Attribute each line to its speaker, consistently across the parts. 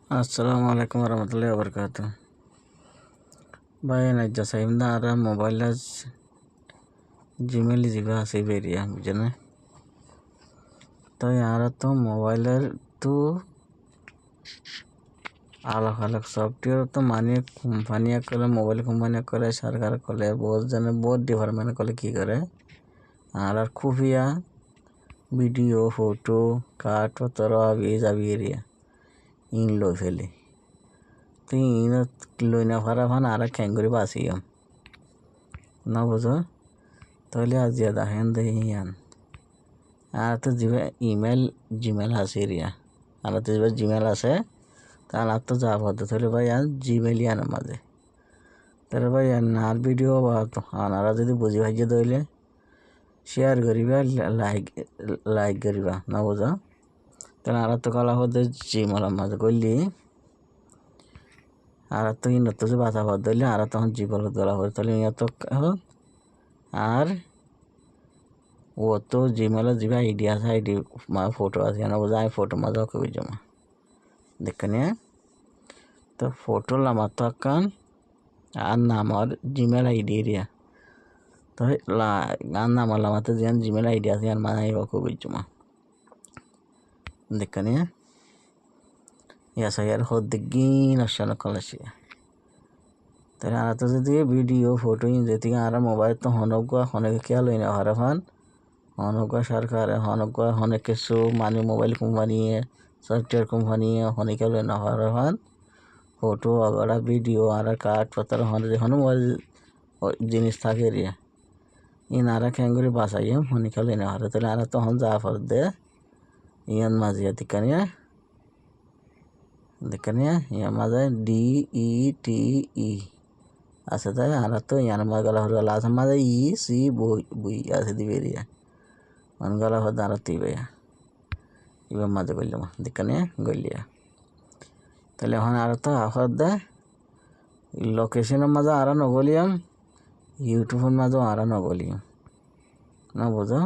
Speaker 1: Assalamu alaikum warahmatullahi wabarakatuh. Bayan aja saimda ara mobile as Gmail jiga ase beria bujana. तो यार तो mobile तो अलग अलग सॉफ्टवेयर तो मानिए कंपनियां करे मोबाइल कंपनियां करे सरकार करे बहुत जने बहुत डिपार्टमेंट करे की करे আর খুফিয়া ভিডিও ফটো কার্ড পত্র আবি যাবি এরিয়া ইন লই ফেলে তো ইন লই না পারা ফান আর খেঙ্গুরি বাসিয়াম না বুঝো তাহলে আজ দেখেন দেহিয়ান আর তো জিমেল আছে এরিয়া আর তো জিমেল আছে তাহলে আর তো যা পদ্ধতি তাহলে ভাই আর জিমেলই আনার মাঝে তাহলে ভাই আর ভিডিও বা আনারা যদি বুঝি ভাইজে দইলে শেয়ার করিবা লাইক করিবা না বুঝো তাহলে আর তো কলা হতে জিমেলের মাঝে করলি আর তো ইন তো যে বাতা পদ দিলে আর তখন জিমেল ধরা হয় তাহলে ইয়া তো আর ও তো জিমেলের যে আইডি আছে আইডি মা ফটো আছে না বুঝো আমি ফটো মাঝে কবি জমা দেখেন তো ফটো লামা তো কান আর নাম আর জিমেল আইডি এরিয়া তো আর নাম লামাতে যেন জিমেল আইডি আছে আর মানে কবি জমা দেখেন ইয়া সাইয়ার হদ দিন অশানা কলাসিয়া তাহলে আর তো যদি ভিডিও ফটো ইন যেতে আর মোবাইল তো হনগা হনকে খেয়াল হই না হারাফান হনগা সরকার হনগা হনে কিছু মানে মোবাইল কোম্পানি সফটওয়্যার কোম্পানি হনে খেয়াল হই না হারাফান ফটো আগাড়া ভিডিও আর কার্ড পত্র হনে যখন মোবাইল জিনিস থাকে রিয়া ইন আর খেঙ্গুরি বাসাইয়া হনে খেয়াল হই না হারা তাহলে আর তখন যা ফর দে ইয়ান মাঝিয়া দিকানিয়া ইয়া মাঝে DETE আছে তাই আর তো ইয়ার মাঝে গলা হল লাস্ট মাঝে EC বই আছে দিবেরিয়া মান গলা হল আর তিবেয়া ইবা মাঝে গলিয়া দিকানিয়া গলিয়া তাহলে এখন আর তো আফার দে লোকেশনের মাঝে আর নগলিয়াম ইউটিউবের মাঝে আর নগলিয়াম না বুঝো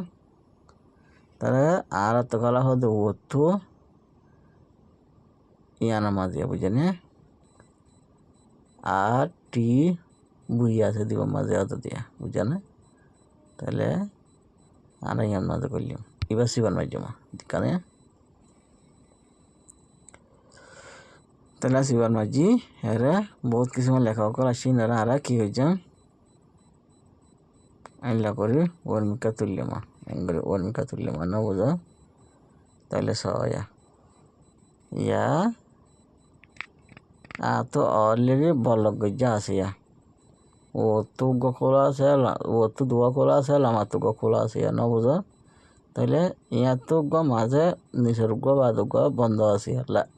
Speaker 1: তাহলে আর তো গলা হল ওতো ইয়ানা মাঝে বুঝেনে আর টি বুই আছে দিব মাঝে অত দিয়া বুঝানে তাহলে আর ইয়ান মাঝে করলাম এবার সিবান মাঝে কানে তাহলে সিবান মাঝি এরা বহুত কিছু লেখা করা আসি না আর কি হয়েছে আইলা করি ওর্মিকা তুললাম না বুঝো তাহলে সয়া ইয়া তো অলরেডি বলক গজ্জা আছে ও তো খোলা আছে ও তো দোয়া খোলা আছে আমার তো খোলা আছে না বুঝো তাহলে ইয়া তো মাঝে নিচের বা বন্ধ আছে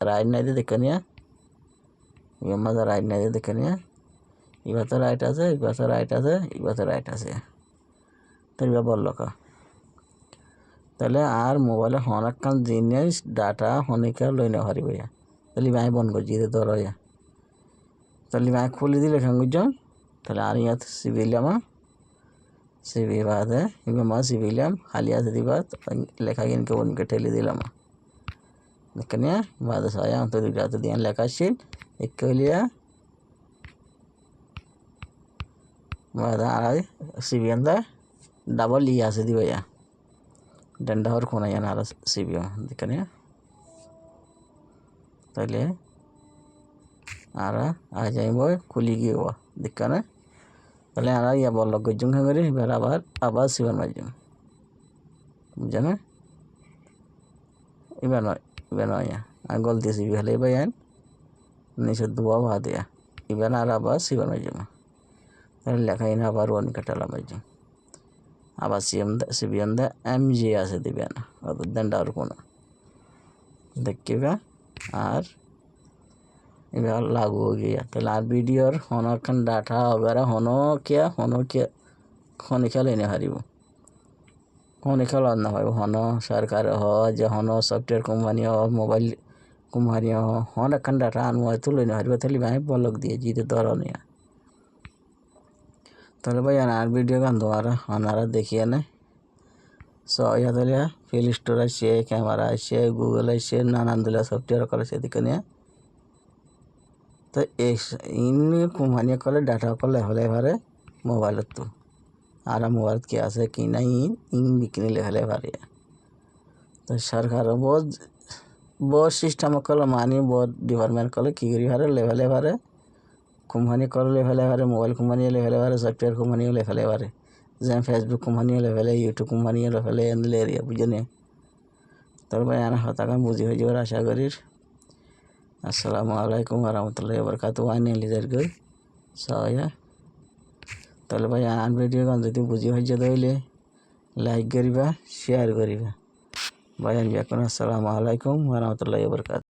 Speaker 1: রাইট নাই দিয়ে দেখে নিয়ে ইয়ার মাঝে রাইট নাই দিয়ে দেখে নিয়ে এবার তো রাইট আছে এবার তো রাইট আছে এবার তো রাইট আছে তাহলে এবার বললক তাহলে আর মোবাইলে অনেকক্ষণ জিনিস ডাটা অনেকে লই না পারি ভাইয়া তাহলে আমি বন্ধ করছি ধরো তাহলে আমি খুলে দিলে খান বুঝলাম তাহলে আর ইয়াত সিবি বাদে মা সিভিলাম খালি আছে দিবা লেখা কিনকে ওনকে ঠেলে দিলাম দেখে বাদে সায়া তো দুইটা তো দিয়ে লেখা ছিল এক লিয়া বাদে আর সিবিএম দা ডাবল আছে দিবা डंडा और कोना या नारा सीबीओ दिखने তাহলে আর आ जाइबो खुली गयो दिखने তাহলে আর ইয়া বল গজুং করে এবার আবার সিবান মাইজুম জানো এবার নয় আর গলতি সিবি হলে বাইন নিচে দুয়া ভা দেয়া এবার আর আবার সিবান মাইজুম তাহলে লেখাই না আবার ওয়ান কাটালা মাইজুম আবার সিবিএম দা MG আছে দিবে না ডন্ডা আর কোনা देखिएगा और এবার লাগু হয়ে গিয়া তাহলে আর ভিডিওর হনখান ডাটা वगैरह হনো কে খনি খেলে না হারিব খনি খেলা না হয় হনো সরকার হ যে হনো সফটওয়্যার কোম্পানি হ মোবাইল কোম্পানি হ হনখান ডাটা আনময় তুলে না হারিব তাহলে ভাই বলক দিয়ে জিতে ধরনিয়া তাহলে ভাই আর ভিডিও গান দোয়ারা আনারা দেখিয়ে না সো ইয়া দিলে প্লে স্টোর আছে, ক্যামেরা আছে, গুগল আছে, নানান দিলে সফটওয়্যার কলে সেদিকে নিয়ে তো ইন কোম্পানি কলে ডাটা কলে হলে পারে মোবাইলত তো আর মোবাইলত কি আছে কি নাই ইন বিক্রি হলে পারে তো সরকার বহুত সিস্টেম কলে মানি বহুত ডিপার্টমেন্ট কলে কি করি পারে লেভেলে পারে কোম্পানি কলে লেভেলে পারে মোবাইল কোম্পানি লেভেলে পারে সফটওয়্যার কোম্পানি লেভেলে পারে যেমন ফেসবুক কোম্পানি লেভেলে ইউটিউব কোম্পানি লেভেলে এন্ডলে এরিয়া বুঝেনি তারপরে আনা হতাকান বুঝি হয়ে যাওয়ার আশা করি আসসালামু আলাইকুম ওরহমতুল্লাহি ওয়াবারাকাতুহু আইনি লিজার গই সয়া তাহলে ভাই আন ভিডিও গান যদি বুঝি হয়ে যেতে হইলে লাইক করিবা শেয়ার করিবা ভাই আমি এখন আসসালামু আলাইকুম ওরহমতুল্লাহি ওয়াবারাকাতুহু